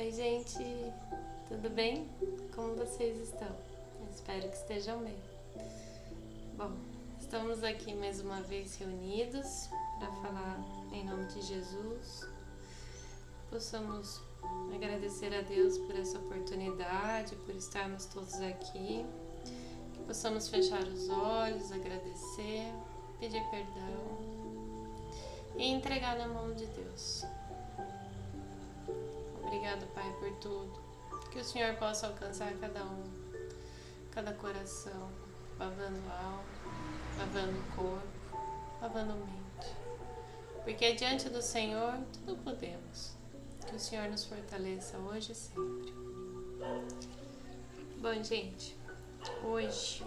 Oi, gente, tudo bem? Como vocês estão? Eu espero que estejam bem. Bom, estamos aqui mais uma vez reunidos para falar em nome de Jesus. Possamos agradecer a Deus por essa oportunidade, por estarmos todos aqui. Que possamos fechar os olhos, agradecer, pedir perdão e entregar na mão de Deus. Obrigado, Pai, por tudo. Que o Senhor possa alcançar cada um, cada coração, lavando a alma, lavando o corpo, lavando a mente. Porque diante do Senhor tudo podemos. Que o Senhor nos fortaleça hoje e sempre. Bom, gente, hoje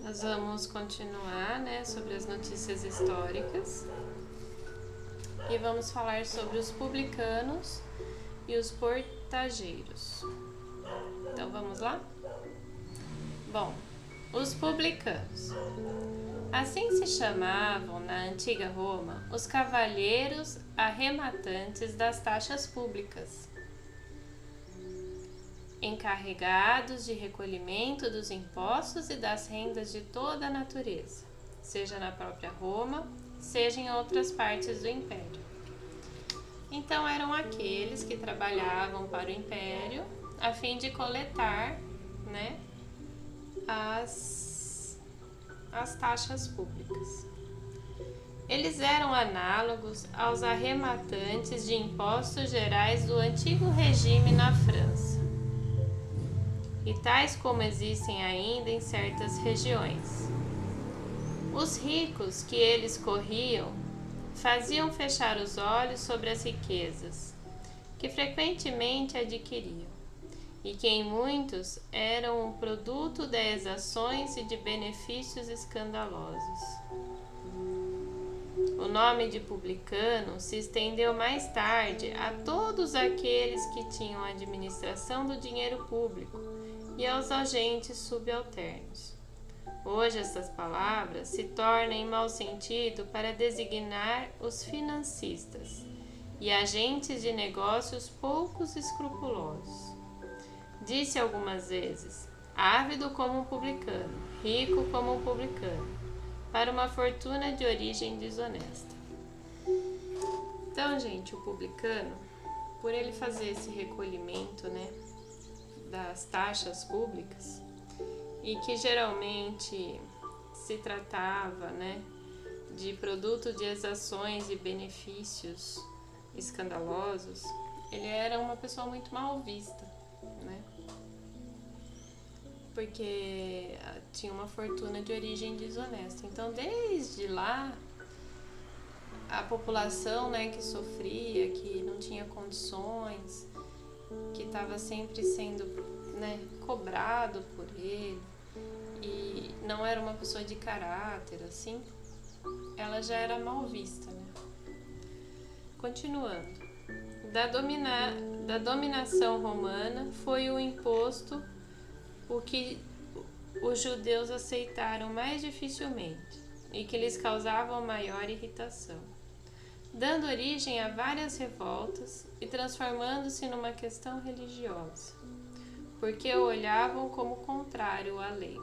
nós vamos continuar, sobre as notícias históricas. E vamos falar sobre os publicanos e os portageiros. Então vamos lá? Bom, os publicanos. Assim se chamavam na antiga Roma os cavalheiros arrematantes das taxas públicas, encarregados de recolhimento dos impostos e das rendas de toda a natureza, seja na própria Roma, seja em outras partes do Império. Então eram aqueles que trabalhavam para o Império a fim de coletar, as taxas públicas. Eles eram análogos aos arrematantes de impostos gerais do antigo regime na França, e tais como existem ainda em certas regiões. Os ricos que eles corriam faziam fechar os olhos sobre as riquezas que frequentemente adquiriam e que em muitos eram o produto de exações e de benefícios escandalosos. O nome de publicano se estendeu mais tarde a todos aqueles que tinham a administração do dinheiro público e aos agentes subalternos. Hoje essas palavras se tornam em mau sentido para designar os financistas e agentes de negócios poucos escrupulosos. Disse algumas vezes, ávido como um publicano, rico como um publicano, para uma fortuna de origem desonesta. Então, gente, o publicano, por ele fazer esse recolhimento, das taxas públicas, e que geralmente se tratava, de produto de exações e benefícios escandalosos, ele era uma pessoa muito mal vista, porque tinha uma fortuna de origem desonesta. Então, desde lá, a população, que sofria, que não tinha condições, que estava sempre sendo, cobrado por ele, e não era uma pessoa de caráter, assim, ela já era mal vista, Continuando. Da dominação romana foi o imposto o que os judeus aceitaram mais dificilmente e que lhes causava maior irritação, dando origem a várias revoltas e transformando-se numa questão religiosa, porque o olhavam como contrário à lei.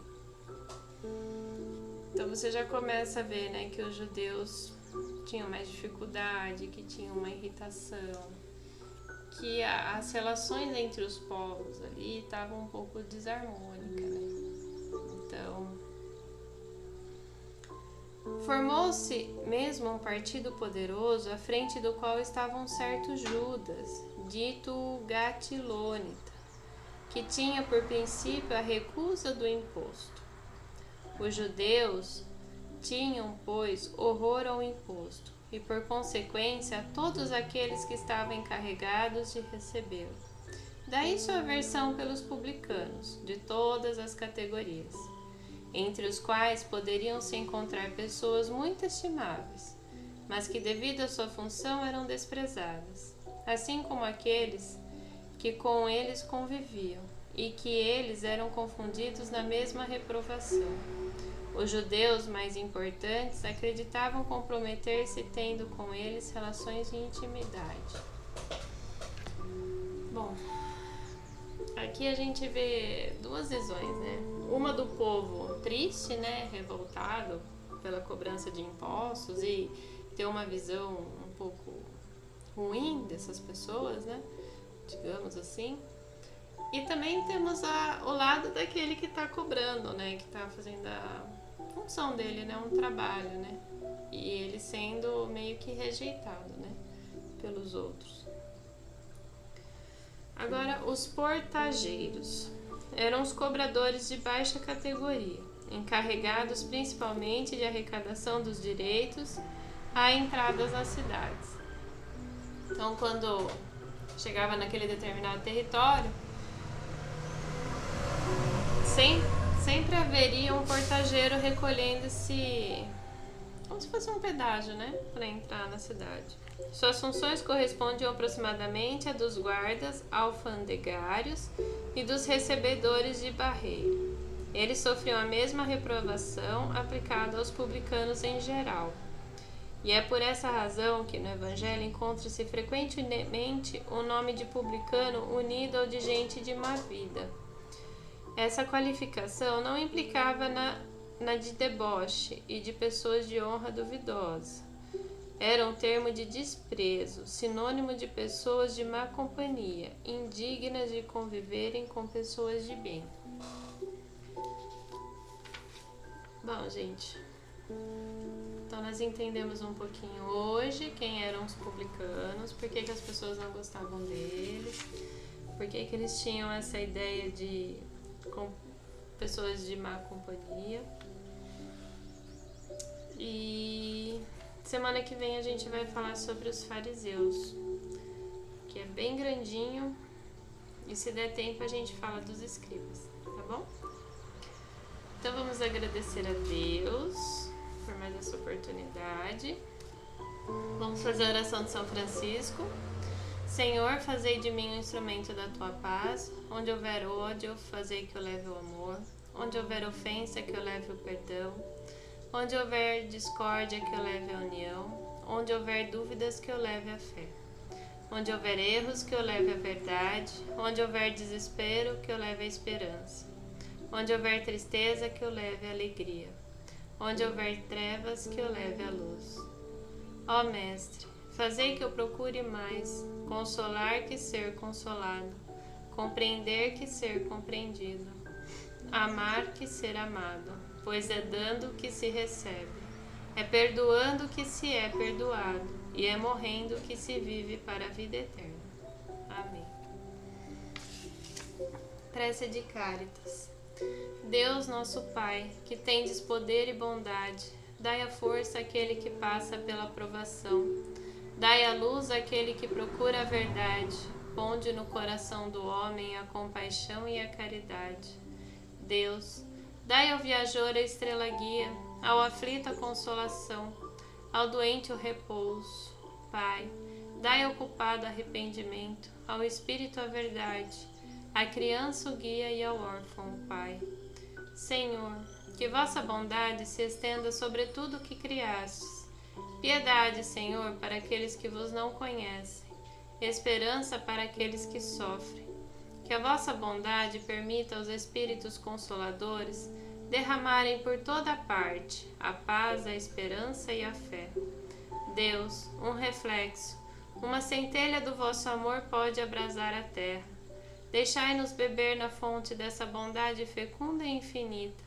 Então você já começa a ver, que os judeus tinham mais dificuldade, que tinham uma irritação, que as relações entre os povos ali estavam um pouco desarmônicas, Então, formou-se mesmo um partido poderoso à frente do qual estava um certo Judas, dito Gatilônita, que tinha por princípio a recusa do imposto. Os judeus tinham, pois, horror ao imposto, e por consequência a todos aqueles que estavam encarregados de recebê-lo. Daí sua aversão pelos publicanos, de todas as categorias, entre os quais poderiam se encontrar pessoas muito estimáveis, mas que devido à sua função eram desprezadas, assim como aqueles que com eles conviviam, e que eles eram confundidos na mesma reprovação. Os judeus mais importantes acreditavam comprometer-se tendo com eles relações de intimidade. Bom, aqui a gente vê duas visões, né? Uma do povo triste, né? Revoltado pela cobrança de impostos e ter uma visão um pouco ruim dessas pessoas, né? Digamos assim. E também temos o lado daquele que está cobrando, né? Que está fazendo a função dele, né? Um trabalho, né? E ele sendo meio que rejeitado, né? Pelos outros. Agora, os portageiros eram os cobradores de baixa categoria, encarregados principalmente de arrecadação dos direitos à entradas nas cidades. Então, quando chegava naquele determinado território, sempre haveria um portageiro recolhendo esse, como se fosse um pedágio, né, para entrar na cidade. Suas funções correspondiam aproximadamente a dos guardas alfandegários e dos recebedores de barreiro. Eles sofriam a mesma reprovação aplicada aos publicanos em geral. E é por essa razão que no Evangelho encontra-se frequentemente o nome de publicano unido ao de gente de má vida. Essa qualificação não implicava na de deboche e de pessoas de honra duvidosa. Era um termo de desprezo, sinônimo de pessoas de má companhia, indignas de conviverem com pessoas de bem. Bom, gente, então nós entendemos um pouquinho hoje quem eram os publicanos, por que as pessoas não gostavam deles, por que eles tinham essa ideia de pessoas de má companhia. E semana que vem a gente vai falar sobre os fariseus, que é bem grandinho, e se der tempo a gente fala dos escribas, tá bom? Então vamos agradecer a Deus por mais essa oportunidade. Vamos fazer a oração de São Francisco. Senhor, fazei de mim um instrumento da tua paz. Onde houver ódio, fazei que eu leve o amor. Onde houver ofensa, que eu leve o perdão. Onde houver discórdia, que eu leve a união. Onde houver dúvidas, que eu leve a fé. Onde houver erros, que eu leve a verdade. Onde houver desespero, que eu leve a esperança. Onde houver tristeza, que eu leve a alegria. Onde houver trevas, que eu leve a luz. Ó Mestre, fazei que eu procure mais, consolar que ser consolado, compreender que ser compreendido, amar que ser amado, pois é dando que se recebe, é perdoando que se é perdoado, e é morrendo que se vive para a vida eterna. Amém. Prece de Cáritas. Deus nosso Pai, que tendes poder e bondade, dai a força àquele que passa pela provação, dai a luz àquele que procura a verdade, ponde no coração do homem a compaixão e a caridade. Deus, dai ao viajor a estrela guia, ao aflito a consolação, ao doente o repouso. Pai, dai ao culpado arrependimento, ao espírito a verdade, à criança o guia e ao órfão o Pai. Senhor, que vossa bondade se estenda sobre tudo o que criastes. Piedade, Senhor, para aqueles que vos não conhecem, esperança para aqueles que sofrem. Que a vossa bondade permita aos Espíritos Consoladores derramarem por toda parte a paz, a esperança e a fé. Deus, um reflexo, uma centelha do vosso amor pode abrasar a terra. Deixai-nos beber na fonte dessa bondade fecunda e infinita,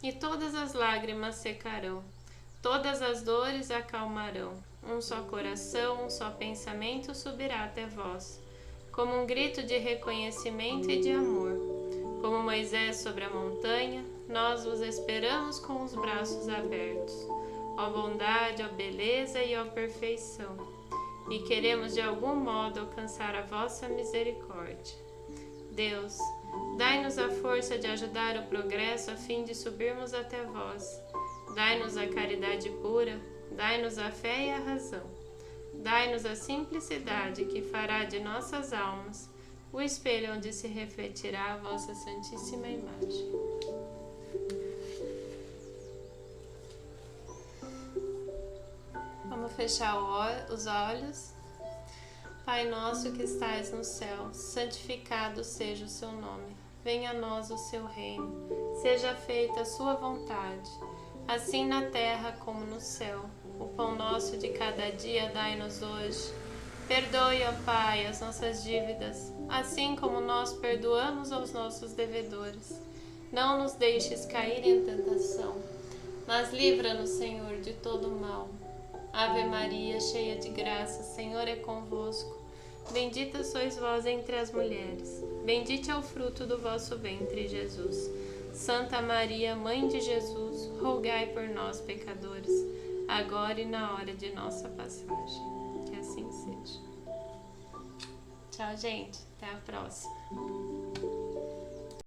e todas as lágrimas secarão, todas as dores acalmarão. Um só coração, um só pensamento subirá até vós, como um grito de reconhecimento e de amor. Como Moisés sobre a montanha, nós vos esperamos com os braços abertos, ó bondade, ó beleza e ó perfeição, e queremos de algum modo alcançar a vossa misericórdia. Deus, dai-nos a força de ajudar o progresso a fim de subirmos até vós. Dai-nos a caridade pura, dai-nos a fé e a razão. Dai-nos a simplicidade que fará de nossas almas o espelho onde se refletirá a vossa santíssima imagem. Vamos fechar os olhos. Pai nosso que estais no céu, santificado seja o seu nome. Venha a nós o seu reino. Seja feita a sua vontade, assim na terra como no céu. O pão nosso de cada dia dai-nos hoje. Perdoe, ó Pai, as nossas dívidas, assim como nós perdoamos aos nossos devedores. Não nos deixes cair em tentação, mas livra-nos, Senhor, de todo mal. Ave Maria, cheia de graça, o Senhor é convosco. Bendita sois vós entre as mulheres. Bendito é o fruto do vosso ventre, Jesus. Santa Maria, Mãe de Jesus, rogai por nós, pecadores, agora e na hora de nossa passagem. Que assim seja. Tchau, gente. Até a próxima.